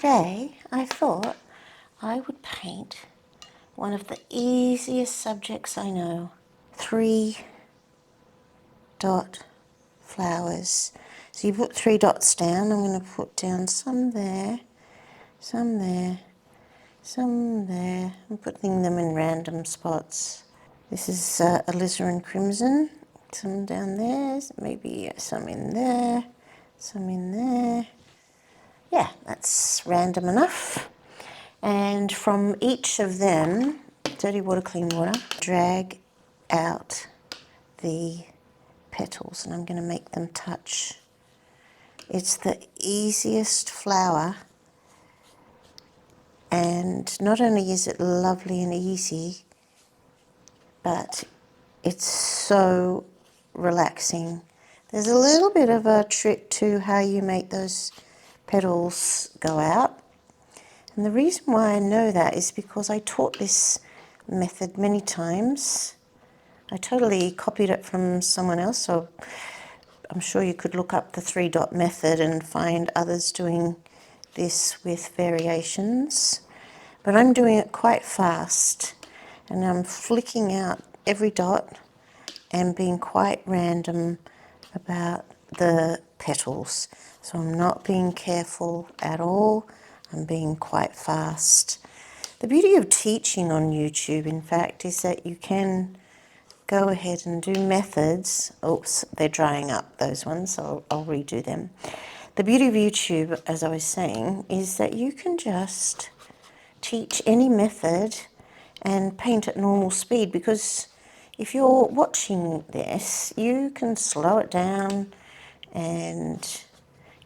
today I thought I would paint one of the easiest subjects I know, 3-dot flowers. So you put 3 dots down. I'm going to put down some there, some there, some there. I'm putting them in random spots. This is alizarin crimson, some down there, maybe some in there, some in there. Yeah, that's random enough. And from each of them, dirty water, clean water, drag out the petals, and I'm going to make them touch. It's the easiest flower, and not only is it lovely and easy, but it's so relaxing. There's a little bit of a trick to how you make those petals go out. And the reason why I know that is because I taught this method many times. I totally copied it from someone else, so I'm sure you could look up the 3-dot method and find others doing this with variations. But I'm doing it quite fast, and I'm flicking out every dot and being quite random about the petals. So I'm not being careful at all. I'm being quite fast. The beauty of teaching on YouTube, in fact, is that you can go ahead and do methods. Oops, they're drying up, those ones, so I'll redo them. The beauty of YouTube, as I was saying, is that you can just teach any method and paint at normal speed, because if you're watching this, you can slow it down and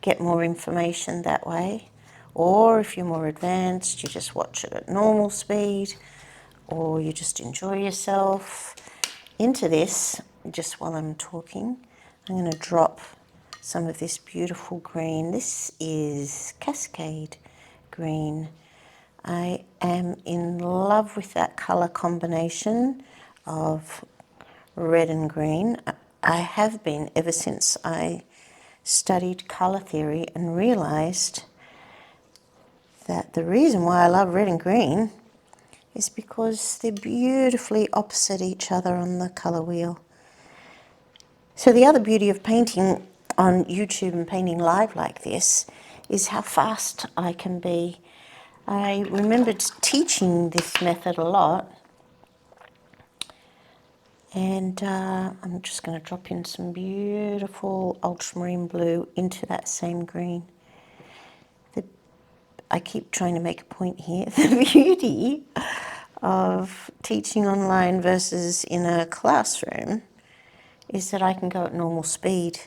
get more information that way. Or if you're more advanced, you just watch it at normal speed, or you just enjoy yourself. Into this, just while I'm talking, I'm going to drop some of this beautiful green. This is Cascade green. I am in love with that colour combination of red and green. I have been ever since I studied colour theory and realised that the reason why I love red and green is because they're beautifully opposite each other on the colour wheel. So the other beauty of painting on YouTube and painting live like this is how fast I can be. I remembered teaching this method a lot, and I'm just going to drop in some beautiful ultramarine blue into that same green. I keep trying to make a point here. The beauty of teaching online versus in a classroom is that I can go at normal speed.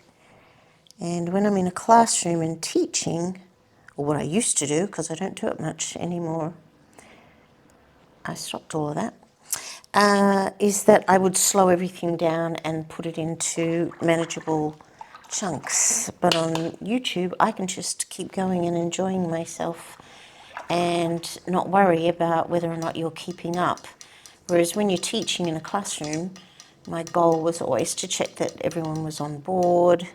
And when I'm in a classroom and teaching, or what I used to do, because I don't do it much anymore, I stopped all of that, is that I would slow everything down and put it into manageable chunks. But on YouTube, I can just keep going and enjoying myself and not worry about whether or not you're keeping up. Whereas when you're teaching in a classroom, my goal was always to check that everyone was on board.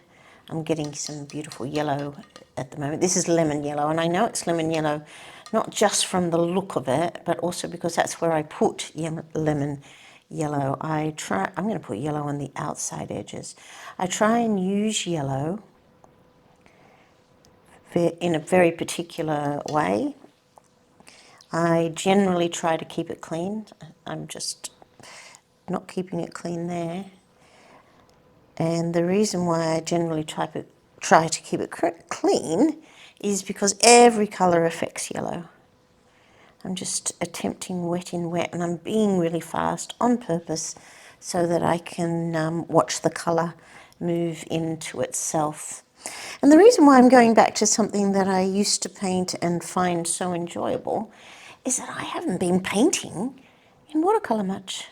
I'm getting some beautiful yellow at the moment. This is lemon yellow, and I know it's lemon yellow not just from the look of it, but also because that's where I put lemon yellow. I'm going to put yellow on the outside edges. I try and use yellow in a very particular way. I generally try to keep it clean. I'm just not keeping it clean there. And the reason why I generally try to keep it clean is because every colour affects yellow. I'm just attempting wet in wet, and I'm being really fast on purpose so that I can watch the colour move into itself. And the reason why I'm going back to something that I used to paint and find so enjoyable is that I haven't been painting in watercolour much.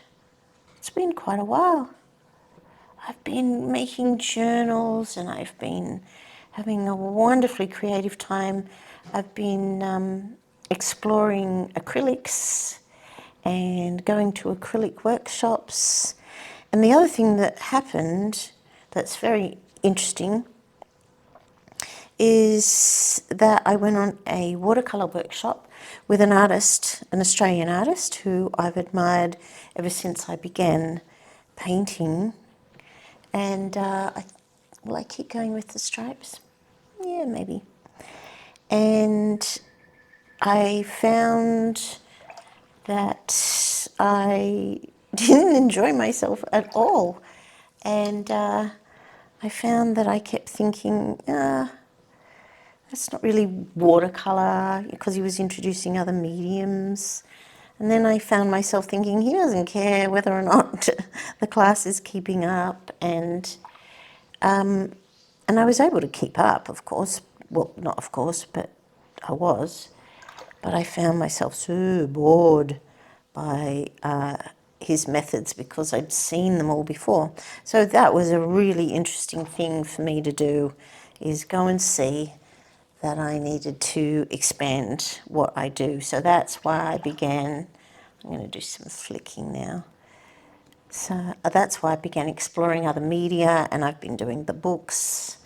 It's been quite a while. I've been making journals, and I've been having a wonderfully creative time. I've been exploring acrylics and going to acrylic workshops. And the other thing that happened that's very interesting is that I went on a watercolour workshop with an artist, an Australian artist who I've admired ever since I began painting. And will I keep going with the stripes? Yeah, maybe. And I found that I didn't enjoy myself at all. And I found that I kept thinking, that's not really watercolour, because he was introducing other mediums. And then I found myself thinking, he doesn't care whether or not the class is keeping up. And I was able to keep up, of course. Well, not of course, but I was. But I found myself so bored by his methods because I'd seen them all before. So that was a really interesting thing for me to do, is go and see that I needed to expand what I do. So that's why I began, I'm going to do some flicking now. So that's why I began exploring other media, and I've been doing the books.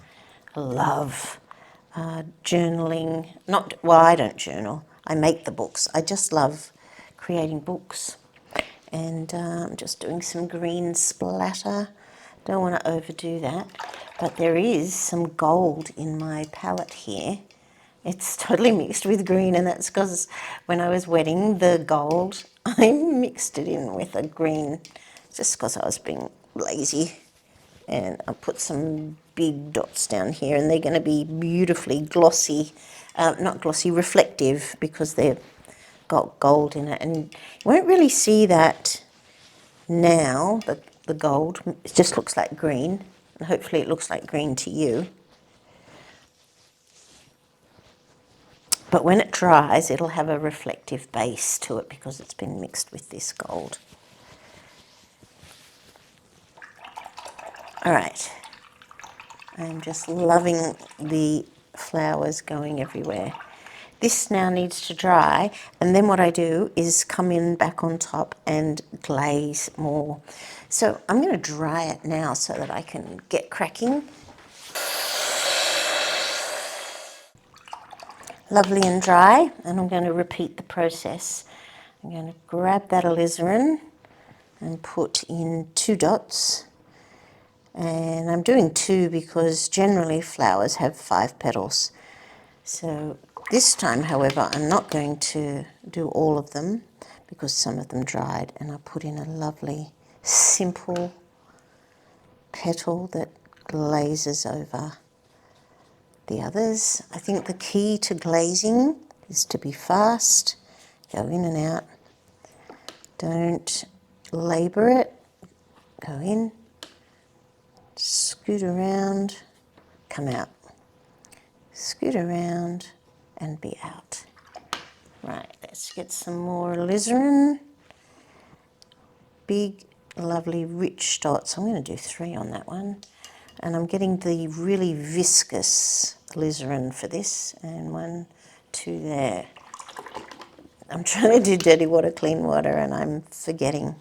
I love journaling. Well, I don't journal. I make the books. I just love creating books. And I'm just doing some green splatter. Don't want to overdo that. But there is some gold in my palette here. It's totally mixed with green, and that's because when I was wetting the gold, I mixed it in with a green, just because I was being lazy. And I put some big dots down here, and they're going to be beautifully glossy, not glossy, reflective, because they've got gold in it. And you won't really see that now, the gold. It just looks like green, and hopefully it looks like green to you. But when it dries, it'll have a reflective base to it because it's been mixed with this gold. All right. I'm just loving the flowers going everywhere. This now needs to dry, and then what I do is come in back on top and glaze more. So I'm going to dry it now so that I can get cracking. Lovely and dry, and I'm going to repeat the process. I'm going to grab that alizarin and put in 2 dots. And I'm doing 2 because generally flowers have 5 petals. So this time, however, I'm not going to do all of them because some of them dried, and I put in a lovely, simple petal that glazes over the others. I think the key to glazing is to be fast, go in and out. Don't labour it, go in, scoot around, come out. Scoot around and be out. Right, let's get some more alizarin. Big, lovely, rich dots. I'm going to do 3 on that one. And I'm getting the really viscous alizarin for this. And 1, 2 there. I'm trying to do dirty water, clean water, and I'm forgetting.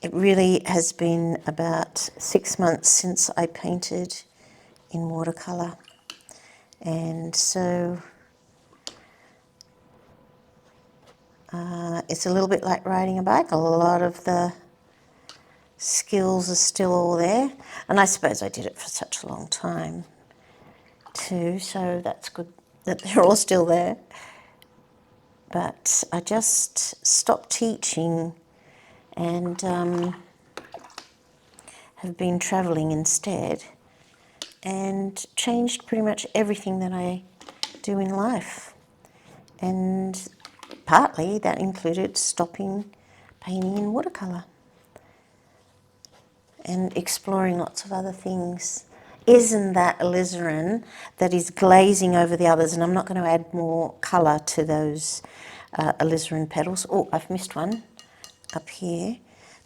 It really has been about 6 months since I painted in watercolour. And so it's a little bit like riding a bike. A lot of the skills are still all there. And I suppose I did it for such a long time too, so that's good that they're all still there. But I just stopped teaching and have been travelling instead, and changed pretty much everything that I do in life. And partly that included stopping painting in watercolour and exploring lots of other things. Isn't that alizarin that is glazing over the others? And I'm not going to add more colour to those alizarin petals. Oh, I've missed one up here.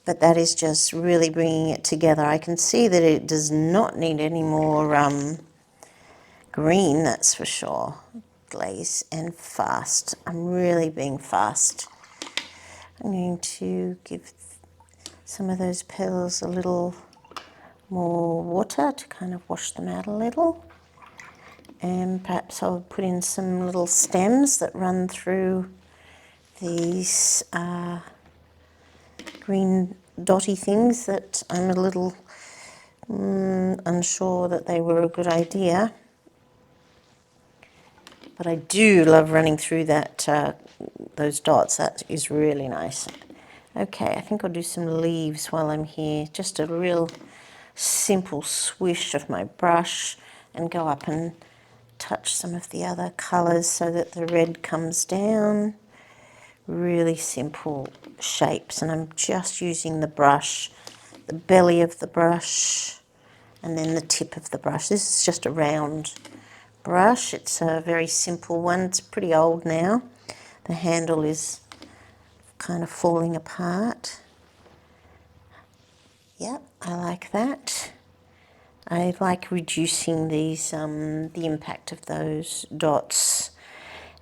But that is just really bringing it together. I can see that it does not need any more green, that's for sure. Glaze and fast. I'm really being fast. I'm going to give some of those petals a little more water to kind of wash them out a little. And perhaps I'll put in some little stems that run through these green dotty things that I'm a little unsure that they were a good idea. But I do love running through that those dots. That is really nice. Okay, I think I'll do some leaves while I'm here. Just a real simple swish of my brush and go up and touch some of the other colours so that the red comes down. Really simple shapes, and I'm just using the brush, the belly of the brush, and then the tip of the brush. This is just a round brush. It's a very simple one. It's pretty old now. The handle is kind of falling apart. Yep, I like that. I like reducing these, the impact of those dots.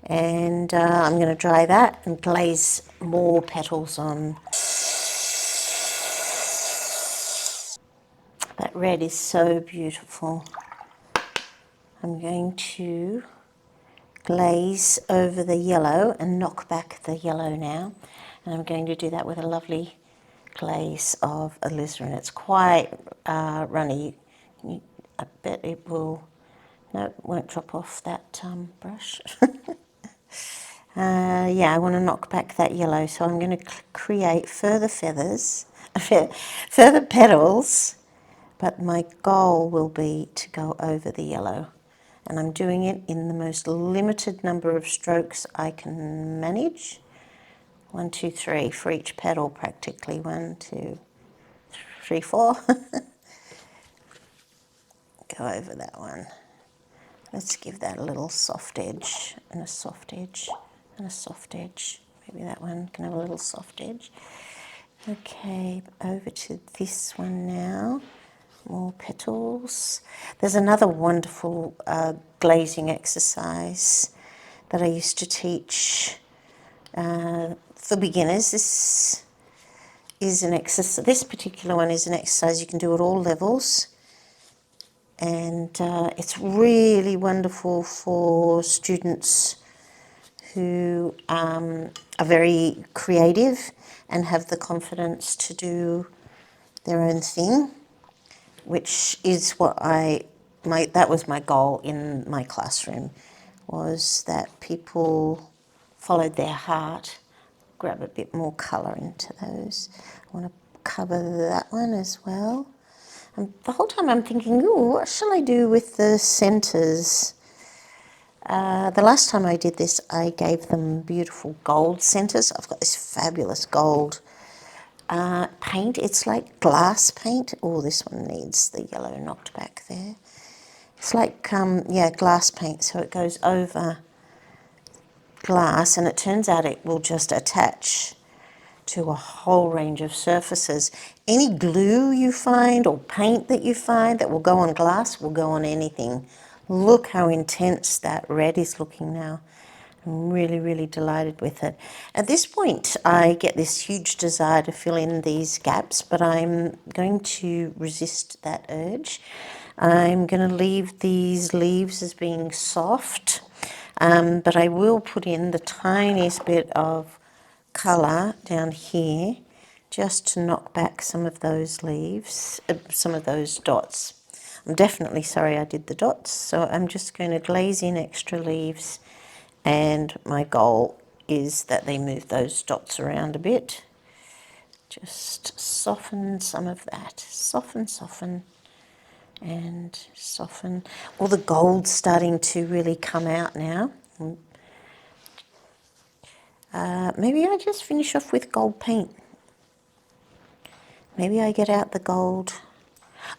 And I'm going to dry that and glaze more petals on. That red is so beautiful. I'm going to glaze over the yellow and knock back the yellow now. And I'm going to do that with a lovely glaze of alizarin. It's quite runny. I bet it will, no, it won't drop off that brush. Yeah, I want to knock back that yellow, so I'm going to create further feathers, further petals, but my goal will be to go over the yellow. And I'm doing it in the most limited number of strokes I can manage. 1, 2, 3 for each petal practically. 1, 2, 3, 4. Go over that one. Let's give that a little soft edge and a soft edge and a soft edge. Maybe that one can have a little soft edge. Okay, over to this one now. More petals. There's another wonderful glazing exercise that I used to teach for beginners. This is an exercise. This particular one is an exercise you can do at all levels, and it's really wonderful for students who are very creative and have the confidence to do their own thing, which is what that was my goal in my classroom, was that people followed their heart. Grab a bit more colour into those. I want to cover that one as well. And the whole time I'm thinking, ooh, what shall I do with the centres? The last time I did this, I gave them beautiful gold centres. I've got this fabulous gold paint. It's like glass paint. Oh, this one needs the yellow knocked back there. It's like, yeah, glass paint. So it goes over glass, and it turns out it will just attach to a whole range of surfaces. Any glue you find or paint that you find that will go on glass will go on anything. Look how intense that red is looking now. I'm really, really delighted with it. At this point, I get this huge desire to fill in these gaps, but I'm going to resist that urge. I'm going to leave these leaves as being soft, but I will put in the tiniest bit of colour down here just to knock back some of those leaves, some of those dots. I'm definitely sorry I did the dots, so I'm just going to glaze in extra leaves, and my goal is that they move those dots around a bit. Just soften some of that. Soften, soften, and soften. All the gold's starting to really come out now. Maybe I just finish off with gold paint. Maybe I get out the gold.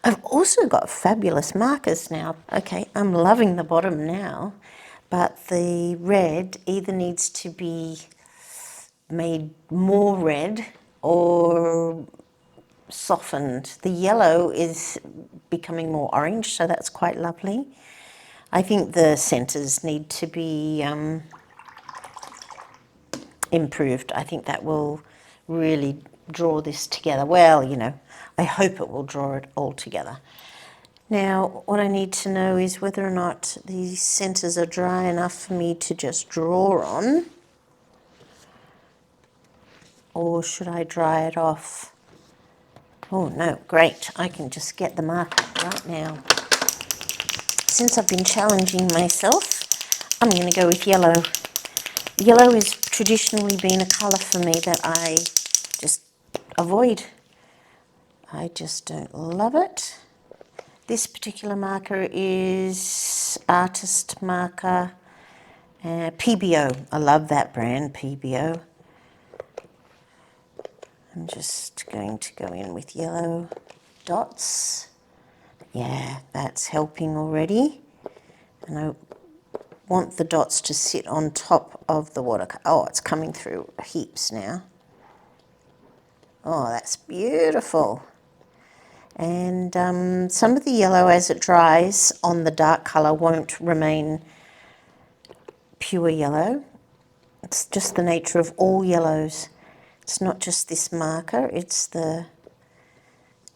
I've also got fabulous markers now. Okay, I'm loving the bottom now, but the red either needs to be made more red or softened. The yellow is becoming more orange, so that's quite lovely. I think the centres need to be improved. I think that will really draw this together. Well, you know, I hope it will draw it all together. Now, what I need to know is whether or not these centres are dry enough for me to just draw on, or should I dry it off? Oh no, great, I can just get the marker right now. Since I've been challenging myself, I'm going to go with yellow. Yellow has traditionally been a colour for me that I just avoid. I just don't love it. This particular marker is Artist Marker PBO. I love that brand, PBO. I'm just going to go in with yellow dots. Yeah, that's helping already. And I want the dots to sit on top of the watercolor. Oh, it's coming through heaps now. Oh, that's beautiful. And some of the yellow, as it dries on the dark colour, won't remain pure yellow. It's just the nature of all yellows. It's not just this marker, it's the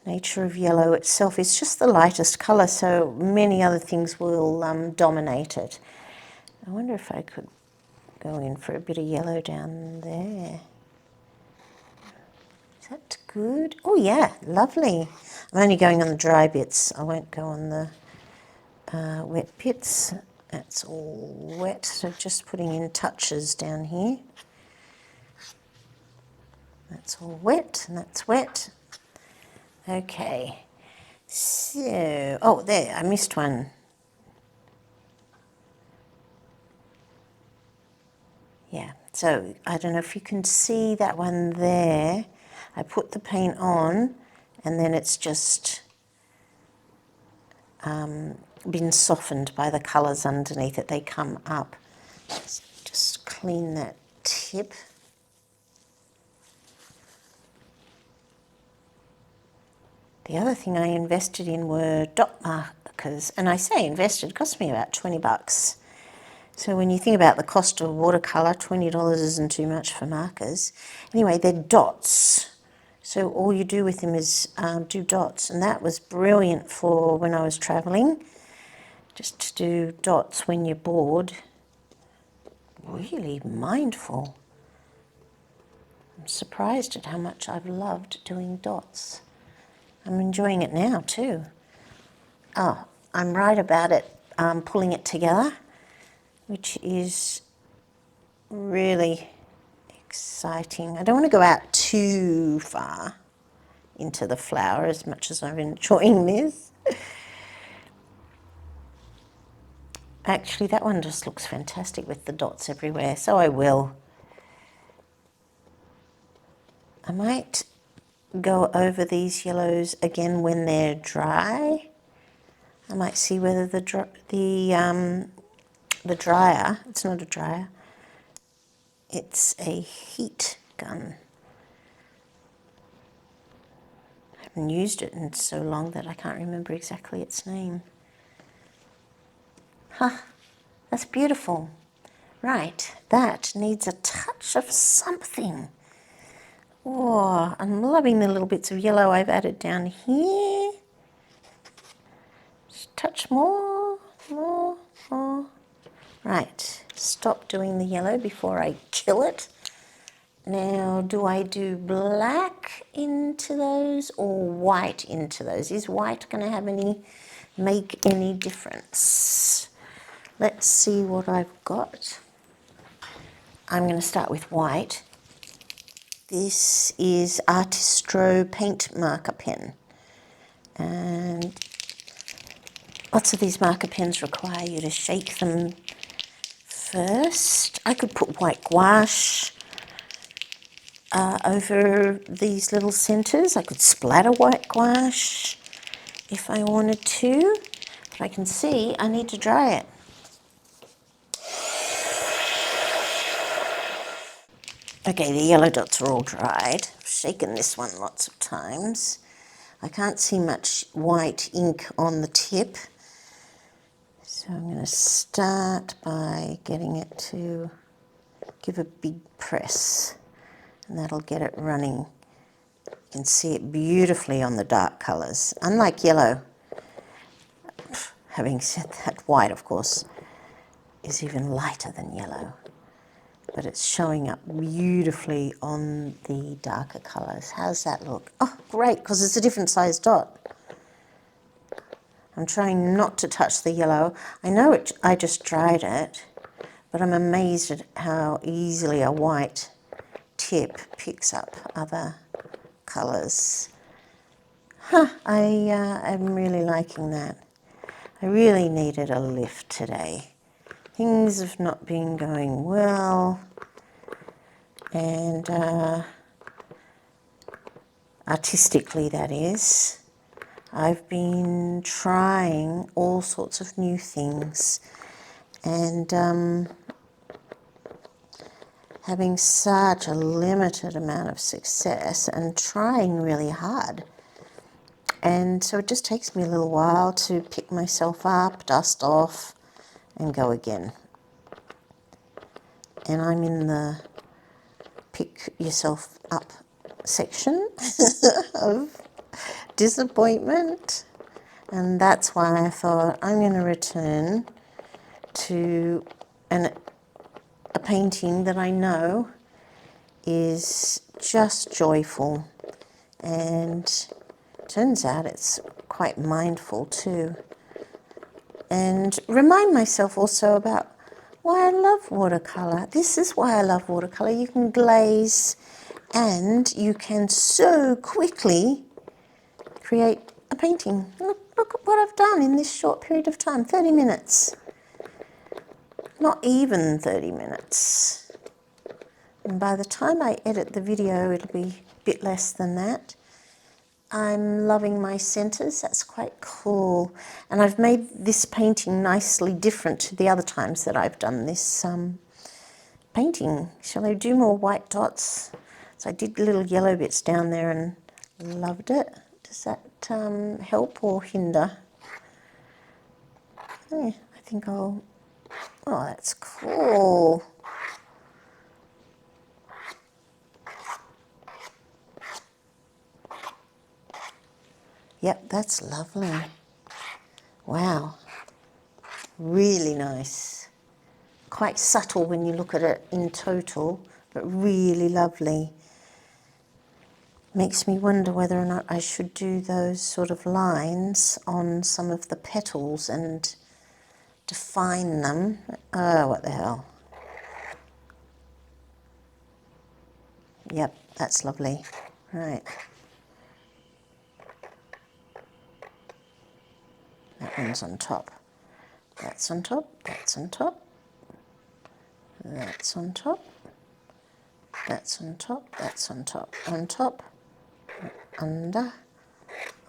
nature of yellow itself. It's just the lightest colour, so many other things will dominate it. I wonder if I could go in for a bit of yellow down there. Is that good? Oh yeah, lovely. I'm only going on the dry bits. I won't go on the wet bits. That's all wet, so just putting in touches down here. That's all wet, and that's wet. Okay, so, oh there, I missed one. Yeah, so I don't know if you can see that one there. I put the paint on and then it's just been softened by the colours underneath it. They come up. Let's just clean that tip. The other thing I invested in were dot markers, and I say invested, it cost me about 20 bucks. So when you think about the cost of watercolour, $20 isn't too much for markers. Anyway, they're dots. So all you do with them is do dots, and that was brilliant for when I was travelling, just to do dots when you're bored. Really mindful. I'm surprised at how much I've loved doing dots. I'm enjoying it now too. Oh, I'm right about it, pulling it together, which is really exciting. I don't want to go out too far into the flower as much as I'm enjoying this. Actually, that one just looks fantastic with the dots everywhere, so I will. I might go over these yellows again when they're dry. I might see whether the dryer, it's not a dryer, it's a heat gun. I haven't used it in so long that I can't remember exactly its name. Huh, that's beautiful. Right, that needs a touch of something. Oh, I'm loving the little bits of yellow I've added down here. Just touch more, more, more. Right, stop doing the yellow before I kill it. Now, do I do black into those or white into those? Is white going to make any difference? Let's see what I've got. I'm going to start with white. This is Artistro paint marker pen. And lots of these marker pens require you to shake them first. I could put white gouache over these little centres. I could splatter white gouache if I wanted to, but I can see I need to dry it. Okay, the yellow dots are all dried. I've shaken this one lots of times. I can't see much white ink on the tip, so I'm going to start by getting it to give a big press, and that'll get it running. You can see it beautifully on the dark colours. Unlike yellow, Having said that, white, of course, is even lighter than yellow, but it's showing up beautifully on the darker colours. How's that look? Oh, great, because it's a different size dot. I'm trying not to touch the yellow. I know I just dried it, but I'm amazed at how easily a white tip picks up other colours. I'm really liking that. I really needed a lift today. Things have not been going well, and artistically that is. I've been trying all sorts of new things, and having such a limited amount of success and trying really hard. And so it just takes me a little while to pick myself up, dust off, and go again. And I'm in the pick yourself up section of disappointment. And that's why I thought I'm going to return to a painting that I know is just joyful, and turns out it's quite mindful too. And remind myself also about why I love watercolour. This is why I love watercolour. You can glaze and you can so quickly create a painting. Look at what I've done in this short period of time, 30 minutes. Not even 30 minutes. And by the time I edit the video, it'll be a bit less than that. I'm loving my centres, that's quite cool. And I've made this painting nicely different to the other times that I've done this painting. Shall I do more white dots? So I did little yellow bits down there and loved it. Does that help or hinder? Yeah, I think I'll... Oh, that's cool. Yep, that's lovely. Wow. Really nice. Quite subtle when you look at it in total, but really lovely. Makes me wonder whether or not I should do those sort of lines on some of the petals and define them. Oh, what the hell. Yep, that's lovely. Right. That one's on top. That's on top, that's on top. That's on top. That's on top, that's on top. On top, under,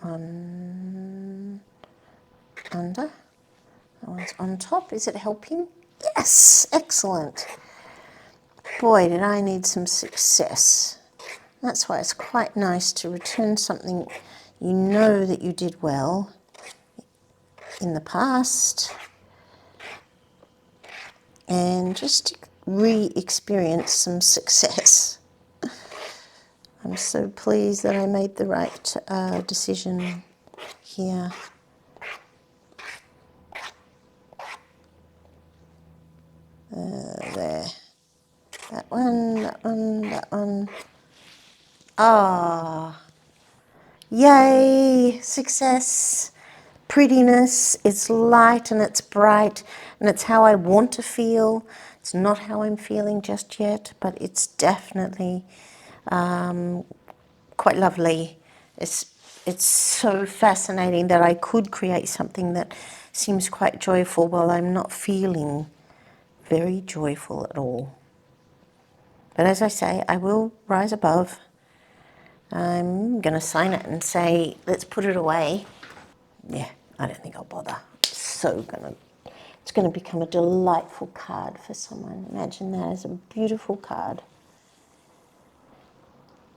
under. That one's on top. Is it helping? Yes, excellent. Boy, did I need some success. That's why it's quite nice to return something you know that you did well in the past and just re-experience some success. I'm so pleased that I made the right decision here. There. That one, that one, that one. Ah, yay, success, prettiness. It's light and it's bright and it's how I want to feel. It's not how I'm feeling just yet, but it's definitely quite lovely. It's so fascinating that I could create something that seems quite joyful while I'm not feeling very joyful at all. But as I say, I will rise above. I'm going to sign it and say, let's put it away. Yeah, I don't think I'll bother. It's going to become a delightful card for someone. Imagine that as a beautiful card.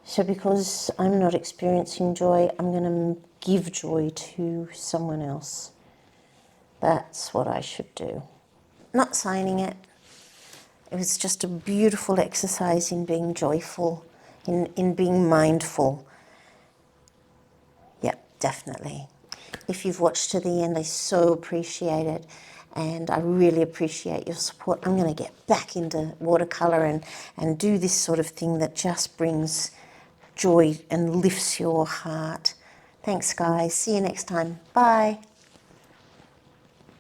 So because I'm not experiencing joy, I'm going to give joy to someone else. That's what I should do. Not signing it. It was just a beautiful exercise in being joyful, in being mindful. Yep, definitely. if you've watched to the end. I so appreciate it, and I really appreciate your support. I'm going to get back into watercolour and do this sort of thing that just brings joy and lifts your heart. Thanks, guys. See you next time. Bye.